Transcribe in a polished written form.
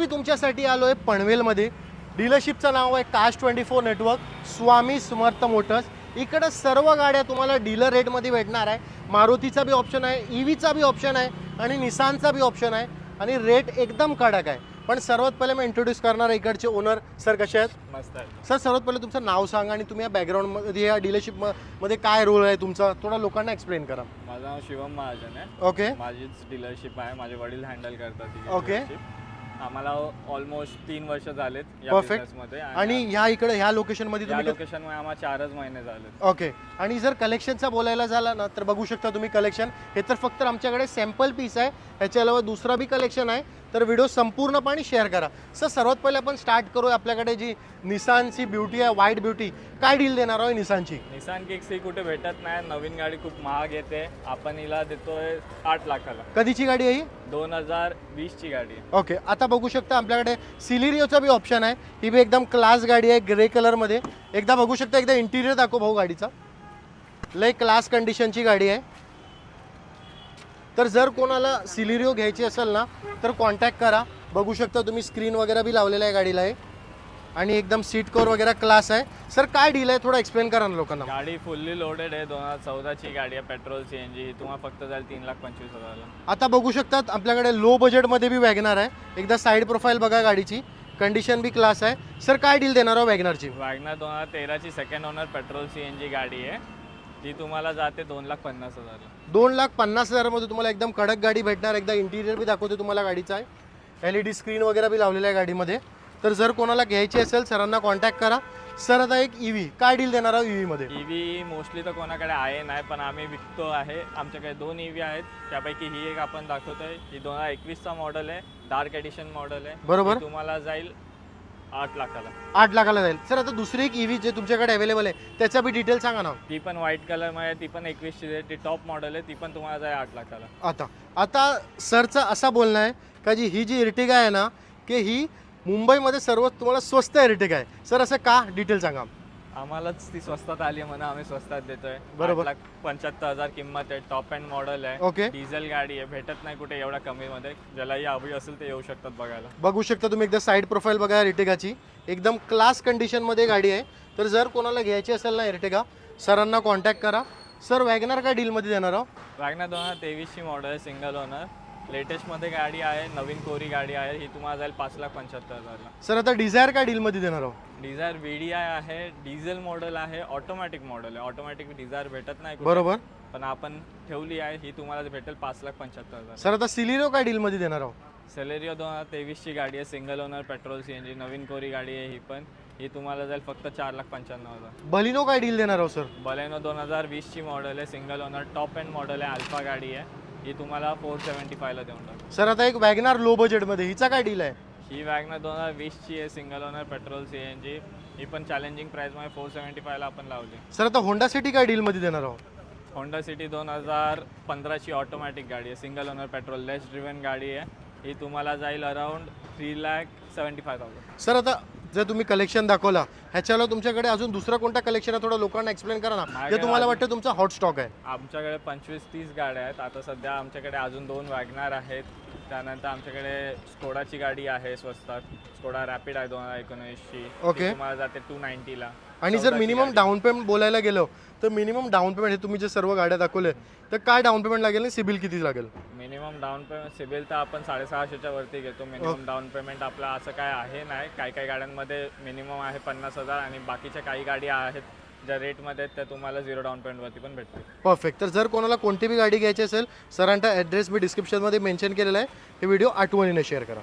मी तुमच्यासाठी आलो आहे पनवेलमध्ये. डीलरशिपचं नाव आहे कास्ट24 नेटवर्क, स्वामी समर्थ मोटर्स. इकडे सर्व गाड्या तुम्हाला डीलर रेटमध्ये भेटणार आहे. मारुतीचा बी ऑप्शन आहे, ईव्हीचा बी ऑप्शन आहे आणि निसानचा बी ऑप्शन आहे आणि रेट एकदम कडक आहे. पण सर्वात पहिले मी इंट्रोड्यूस करणार इकडचे ओनर. सर कसे आहेत? मस्त आहे सर सर्वात पहिले तुमचं नाव सांगा आणि तुम्ही या बॅकग्राऊंडमध्ये या डीलरशिपमध्ये काय रोल आहे तुमचा, थोडा लोकांना एक्सप्लेन करा. माझं नाव शिवम महाजन आहे. ओके माझीच डीलरशिप आहे, माझे वडील हँडल करतात ती ओके. dealership. आम्हाला ऑलमोस्ट 3 वर्ष झालेत या Perfect. बिझनेसमध्ये आणि ह्या इकडे ह्या लोकेशनमध्ये या तुम्ही लोकेशनमध्ये आम्हाला 4च महिने झालेत. ओके. आणि जर कलेक्शनचा बोलायला झाला ना तर बघू शकता तुम्ही कलेक्शन. हे तर फक्त आमच्याकडे सॅम्पल पीस आहे, ह्याच्या अलावा दुसरा बी कलेक्शन आहे. तर व्हिडिओ संपूर्णपणे शेअर करा. सर सर्वात पहिले आपण स्टार्ट करू. आपल्याकडे जी निसानची ब्युटी आहे, व्हाईट ब्युटी, काय डील देणार आहे निसानची? निसान किक्स ही कुठे भेटत नाही. नवीन गाडी खूप महाग येते. आपण हिला देतोय 8 लाखाला. कधीची गाडी आहे ही? 2020 ची गाडी आहे. ओके. आता बघू शकता आपल्याकडे सिलेरियोचा बी ऑप्शन आहे. ही बी एकदम क्लास गाडी आहे, ग्रे कलरमध्ये. एकदा बघू शकता, एकदा इंटिरियर दाखव भाऊ गाडीचा. लय क्लास कंडिशनची गाडी आहे. तर जर कोणाला सिलेरियो घ्यायची असेल ना तर कॉन्टॅक्ट करा. बघू शकता तुम्ही स्क्रीन वगैरे बी लावलेलं आहे गाडीला आहे आणि एकदम सीट कवर वगैरे क्लास आहे. सर काय डील आहे थोडं एक्सप्लेन करा ना लोकांना. गाडी फुल्ली लोडेड आहे. 2014 ची गाडी आहे, पेट्रोल CNG. ही तुम्हाला फक्त जाईल 3,25,000ला. आता बघू शकतात आपल्याकडे लो बजेटमध्ये बी वॅगनार आहे. एकदा साईड प्रोफाईल बघा गाडीची, कंडिशन बी क्लास आहे. सर काय डील देणार आहे वॅगनारची? वॅगनर 2013 ची सेकंड ओनर पेट्रोल CNG गाडी आहे. ती तुम्हाला जाते 2,50,000ला. 2,50,000 मध्ये तुम्हाला एकदम कडक गाडी भेटणार. एकदा इंटिरियर बी दाखवते तुम्हाला गाडीचा आहे. LED स्क्रीन वगैरे बी लावलेलं आहे गाडीमध्ये. तर जर कोणाला घ्यायची असेल सरांना कॉन्टॅक्ट करा. सर आता एक EV काय डील देणार आहे EV मध्ये? EV मोस्टली तर कोणाकडे आहे नाही, पण आम्ही विकतो आहे. आमच्याकडे 2 EV आहेत. त्यापैकी ही एक आपण दाखवतोय. ही 2021चा मॉडेल आहे, डार्क एडिशन मॉडेल आहे. बरोबर. ती तुम्हाला जाईल 8 लाखाला. 8 लाखाला जाईल. सर आता दुसरी एक EV जे तुमच्याकडे अवेलेबल आहे त्याचा बी डिटेल सांगा ना. ती पण व्हाईट कलरमध्ये आहे. ती पण 21 ची आहे. ती टॉप मॉडेल आहे. ती पण तुम्हाला जाईल 8 लाखाला. आता आता सरचं असं बोलणं आहे का जी ही जी इर्टिगा आहे ना की ही मुंबईमध्ये सर्वात तुम्हाला स्वस्त इर्टिगा आहे. सर असं का, डिटेल सांगा. आम्हालाच ती स्वस्तात आली म्हणून आम्ही स्वस्तात देतोय. बरोबर. 8,75,000 किंमत आहे. टॉप एंड मॉडेल आहे. ओके. डिझेल गाडी आहे. भेटत नाही कुठे एवढ्या कमीमध्ये. ज्यालाही हवी असेल ते येऊ शकतात बघायला. बघू शकता तुम्ही, एकदा साईड प्रोफाईल बघा इर्टिगाची. एकदम क्लास कंडिशनमध्ये गाडी आहे. तर जर कोणाला घ्यायची असेल ना इर्टिगा, सरांना कॉन्टॅक्ट करा. सर वॅगनार काय डीलमध्ये देणार आहो? वॅगनर 2023 ची मॉडेल आहे, सिंगल ओनर. लेटेस्टमध्ये गाडी आहे, नवीन कोरी गाडी आहे. ही तुम्हाला जाईल 5,75,000ला. सर आता डिझायर काय डीलमध्ये देणार आहो? डिझायर VDI आहे, डिझेल मॉडेल आहे, ऑटोमॅटिक मॉडेल आहे. ऑटोमॅटिक डिझायर भेटत नाही कुठे. बरोबर. पण आपण ठेवली आहे. ही तुम्हाला भेटेल 5,75,000. सर आता सिलेरियो काय डीलमध्ये देणार आहो? सेलेरियो 2023 ची गाडी आहे, सिंगल ओनर, पेट्रोल CNG, नवीन कोरी गाडी आहे. ही पण ही तुम्हाला जाईल फक्त 4,95,000. बलिनो काय डील देणार आहो सर? बलेनो 2020 ची मॉडेल आहे, single owner, top end model आहे, अल्फा गाडी आहे. ही तुम्हाला 475ला देऊन टाकू. सर आता एक वॅगनार लो बजेटमध्ये, हिचा काय डील आहे? ही वॅगनर 2020 ची आहे, सिंगल ओनर, पेट्रोल CNG. ही पण चॅलेंजिंग प्राइसमध्ये 475ला आपण लावली. सर आता होंडा सिटी काय डीलमध्ये देणार आहो? होंडा सिटी 2015 ची ऑटोमॅटिक गाडी आहे, सिंगल ओनर, पेट्रोल, लेस ड्रिव्हन गाडी आहे. ही तुम्हाला जाईल अराउंड 3,75,000. सर आता जर तुम्ही कलेक्शन दाखवला, ह्याच्याला तुमच्याकडे अजून दुसरा कोणता कलेक्शन आहे थोडं लोकांना एक्सप्लेन करा ना, जे तुम्हाला वाटतं तुमचा हॉट स्टॉक आहे. आमच्याकडे 25-30 गाड्या आहेत. आता सध्या आमच्याकडे अजून 2 वॅगनार आहेत. त्यानंतर आमच्याकडे स्कोडाची गाडी आहे स्वस्तात. स्कोडा रॅपिड आहे 2019 ची. ओके. तुम्हाला जाते 290ला. आणि जर मिनिमम डाऊन पेमेंट बोलायला गेलो तर मिनिमम डाऊन पेमेंट, हे तुम्ही जे सर्व गाड्या दाखवले तर काय डाऊन पेमेंट लागेल आणि सिबिल किती लागेल? मिनिमम डाऊन पेमेंट सिबिल तर आपण 650च्या वरती घेतो. मिनिमम डाऊन पेमेंट आपलं असं काय आहे नाही. काही गाड्यांमध्ये मिनिमम आहे 50,000 आणि बाकीच्या काही गाडी आहेत ज्या रेटमध्ये आहेत त्या तुम्हाला 0 डाऊन पेमेंटवरती पण भेटते. परफेक्ट. तर जर कोणाला कोणती बी गाडी घ्यायची असेल, सरांचा ॲड्रेस मी डिस्क्रिप्शनमध्ये मेन्शन केलेला आहे. हे व्हिडिओ आठवणीने शेअर करा.